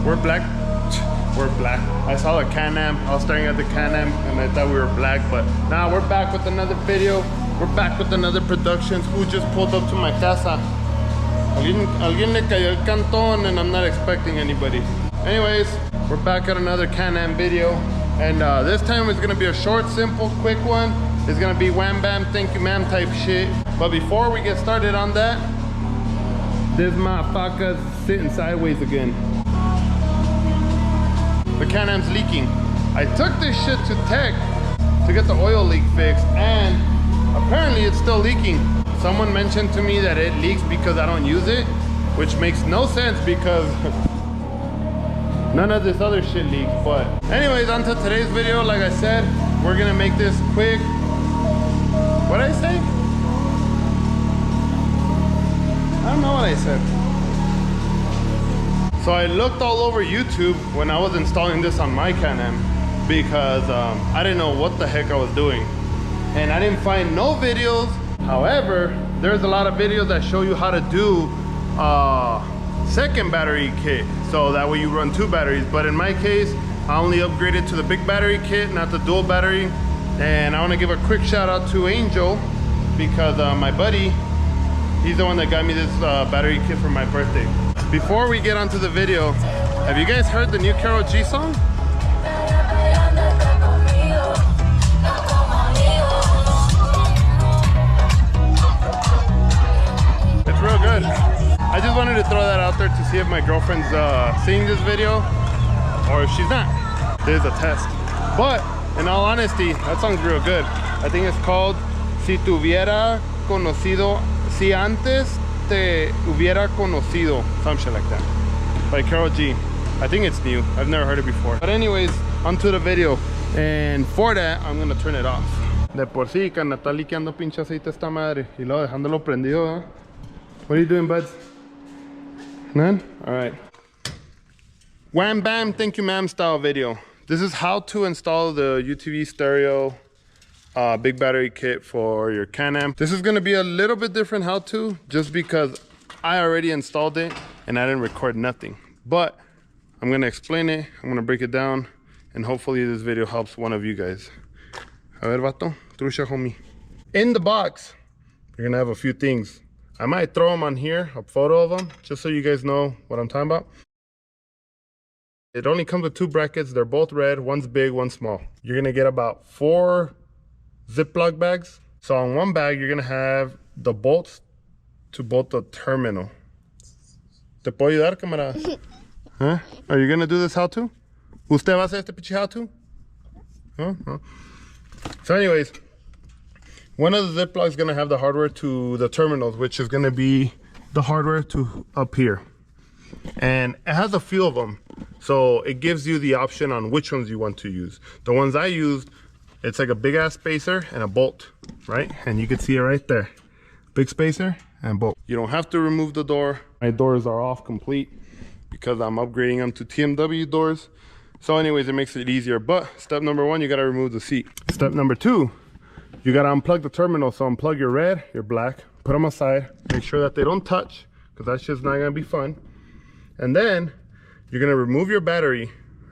We're black. We're black. I saw the CanAm. I was staring at the CanAm and I thought we were black, but now we're back with another video. We're back with another productions. Who just pulled up to my casa? Alguien le cayó el cantón and I'm not expecting anybody. Anyways, we're back at another CanAm video. And this time it's gonna be a short, simple, quick one. It's gonna be wham bam, thank you ma'am type shit. But before we get started on that, this motherfucker's sitting sideways again. The CanAm's leaking. I took this shit to tech to get the oil leak fixed, and apparently it's still leaking. Someone mentioned to me that it leaks because I don't use it, which makes no sense because none of this other shit leaks. But anyways, on to today's video. Like I said, we're gonna make this quick. What did I say? I don't know what I said. So I looked all over YouTube when I was installing this on my CanAm because I didn't know what the heck I was doing. And I didn't find no videos. However, there's a lot of videos that show you how to do second battery kit. So that way you run 2 batteries. But in my case, I only upgraded to the big battery kit, not the dual battery. And I want to give a quick shout out to Angel because my buddy, he's the one that got me this battery kit for my birthday. Before we get onto the video, have you guys heard the new Karol G song? It's real good. I just wanted to throw that out there to see if my girlfriend's seeing this video or if she's not. There's a test. But in all honesty, that song's real good. I think it's called Si Te Hubiera Conocido, Si Antes Te Hubiera Conocido, some shit like that, by Karol G. I think it's new. I've never heard it before. But anyways, onto the video. And for that, I'm gonna turn it off. De por sí, carnal, está liqueando pinche aceite esta madre. Y luego dejándolo prendido, ¿eh? What are you doing, buds? None? Alright. Wham bam, thank you ma'am style video. This is how to install the UTV stereo big battery kit for your CanAm. This is going to be a little bit different how to, just because I already installed it and I didn't record nothing. But I'm going to explain it, I'm going to break it down, and hopefully this video helps one of you guys. A ver, vato, trucha homie. In the box, you're going to have a few things. I might throw them on here, a photo of them, just so you guys know what I'm talking about. It only comes with 2 brackets. They're both red. One's big, one's small. You're going to get about 4 Ziploc bags. So on one bag, you're going to have the bolts to both the terminal. ¿Te puedo ayudar, camarada? Huh? Are you going to do this how to? ¿Usted va a hacer este pinche how to? Huh? Huh? So anyways, one of the Ziplocs is going to have the hardware to the terminals, which is going to be the hardware to up here. And it has a few of them, so it gives you the option on which ones you want to use. The ones I used, it's like a big ass spacer and a bolt, right? And you can see it right there, big spacer and bolt. You don't have to remove the door. My doors are off complete because I'm upgrading them to TMW doors. So anyways, it makes it easier. But step number 1, you got to remove the seat. Step number 2, you got to unplug the terminal. So unplug your red, your black, put them aside, make sure that they don't touch, because that's just not gonna be fun. And then you're gonna remove your battery,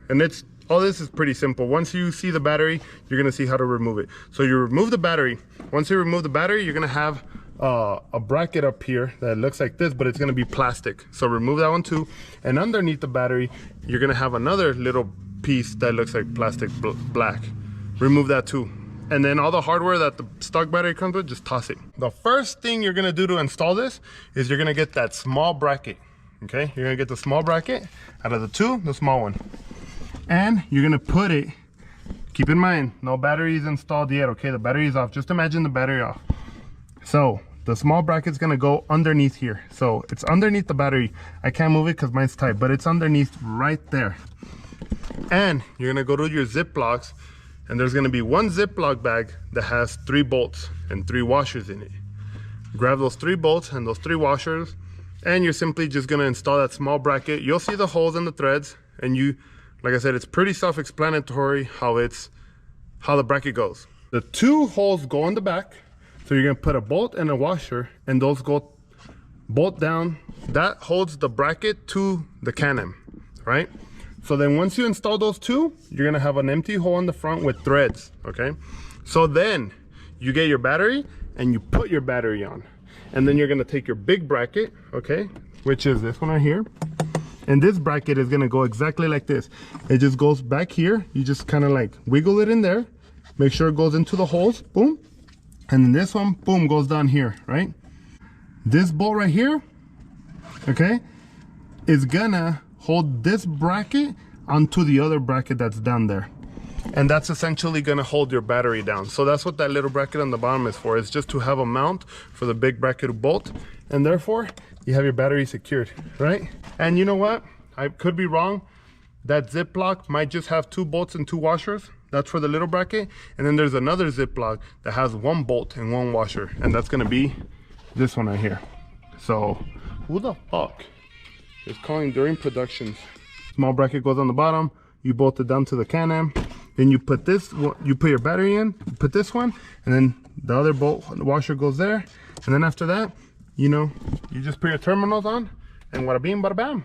and it's all this is pretty simple. Once you see the battery, you're gonna see how to remove it. So you remove the battery. Once you remove the battery, you're gonna have a bracket up here that looks like this, but it's gonna be plastic. So remove that one too. And underneath the battery, you're gonna have another little piece that looks like plastic black. Remove that too. And then all the hardware that the stock battery comes with, just toss it. The first thing you're gonna do to install this is you're gonna get that small bracket. Okay, you're gonna get the small bracket out of the 2, the small one, and you're gonna put it, keep in mind, no battery is installed yet. Okay, the battery is off. Just imagine the battery off. So the small bracket's gonna go underneath here. So it's underneath the battery. I can't move it because mine's tight, but it's underneath right there. And you're gonna go to your Ziplocs, and there's gonna be 1 Ziploc bag that has 3 bolts and 3 washers in it. Grab those 3 bolts and those 3 washers, and you're simply just gonna install that small bracket. You'll see the holes in the threads, and you, like I said, it's pretty self-explanatory how the bracket goes. The 2 holes go on the back, so you're gonna put a bolt and a washer, and those go bolt down. That holds the bracket to the CanAm, right? So then once you install those two, you're gonna have an empty hole in the front with threads, okay? So then you get your battery and you put your battery on. And then you're gonna take your big bracket, okay? Which is this one right here. And this bracket is gonna go exactly like this. It just goes back here. You just kind of like wiggle it in there. Make sure it goes into the holes, boom. And then this one, boom, goes down here, right? This bolt right here, okay, is gonna hold this bracket onto the other bracket that's down there. And that's essentially gonna hold your battery down. So that's what that little bracket on the bottom is for. It's just to have a mount for the big bracket to bolt. And therefore, you have your battery secured, right? And you know what? I could be wrong. That Ziploc might just have 2 bolts and 2 washers. That's for the little bracket. And then there's another Ziploc that has 1 bolt and 1 washer. And that's gonna be this one right here. So who the fuck is calling during productions? Small bracket goes on the bottom, you bolt it down to the CanAm, then you put this, you put your battery in, you put this one, and then the other bolt washer goes there. And then after that, you know, you just put your terminals on, and wada bing bada bam,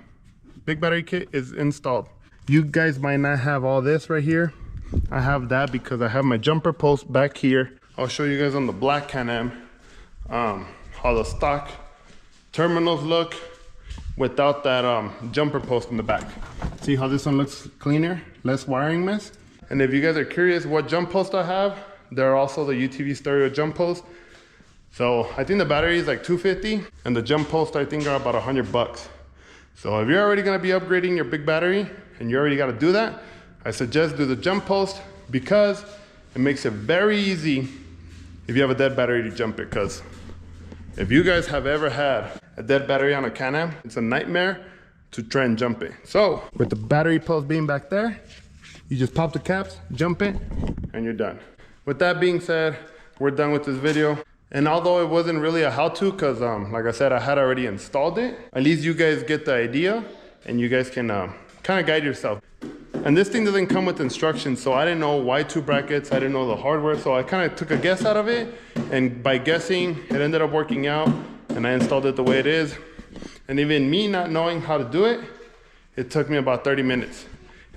big battery kit is installed. You guys might not have all this right here. I have that because I have my jumper post back here. I'll show you guys on the black CanAm how the stock terminals look without that jumper post in the back. See how this one looks cleaner, less wiring mess? And if you guys are curious what jump post I have, there are also the UTV stereo jump posts. So I think the battery is like $250 and the jump post I think are about $100. So if you're already gonna be upgrading your big battery and you already gotta do that, I suggest do the jump post because it makes it very easy if you have a dead battery to jump it. Because if you guys have ever had a dead battery on a CanAm, it's a nightmare to try and jump it. So with the battery post being back there, you just pop the caps, jump it, and you're done. With that being said, we're done with this video. And although it wasn't really a how-to, because like I said, I had already installed it, at least you guys get the idea and you guys can kind of guide yourself. And this thing doesn't come with instructions, so I didn't know why 2 brackets, I didn't know the hardware, so I kind of took a guess out of it, and by guessing, it ended up working out, and I installed it the way it is. And even me not knowing how to do it, it took me about 30 minutes.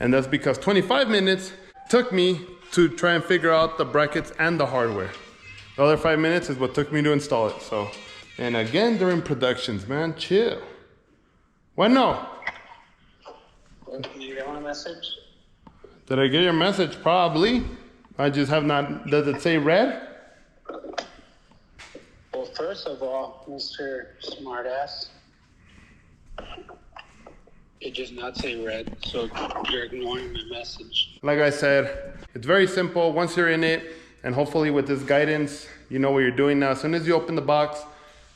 And that's because 25 minutes took me to try and figure out the brackets and the hardware. The other 5 minutes is what took me to install it, so. And again, during productions, man, chill. What no? Did you get my message? Did I get your message? Probably. I just have not, does it say red? Well, first of all, Mr. Smartass, it does not say red, so you're ignoring my message. Like I said, it's very simple once you're in it, and hopefully with this guidance, you know what you're doing now. As soon as you open the box,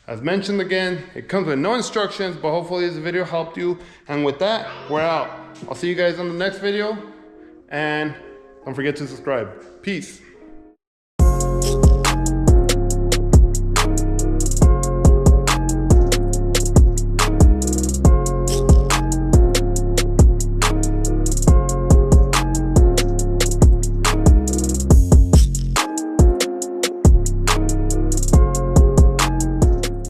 as mentioned again, it comes with no instructions, but hopefully this video helped you. And with that, we're out. I'll see you guys on the next video, and don't forget to subscribe. Peace.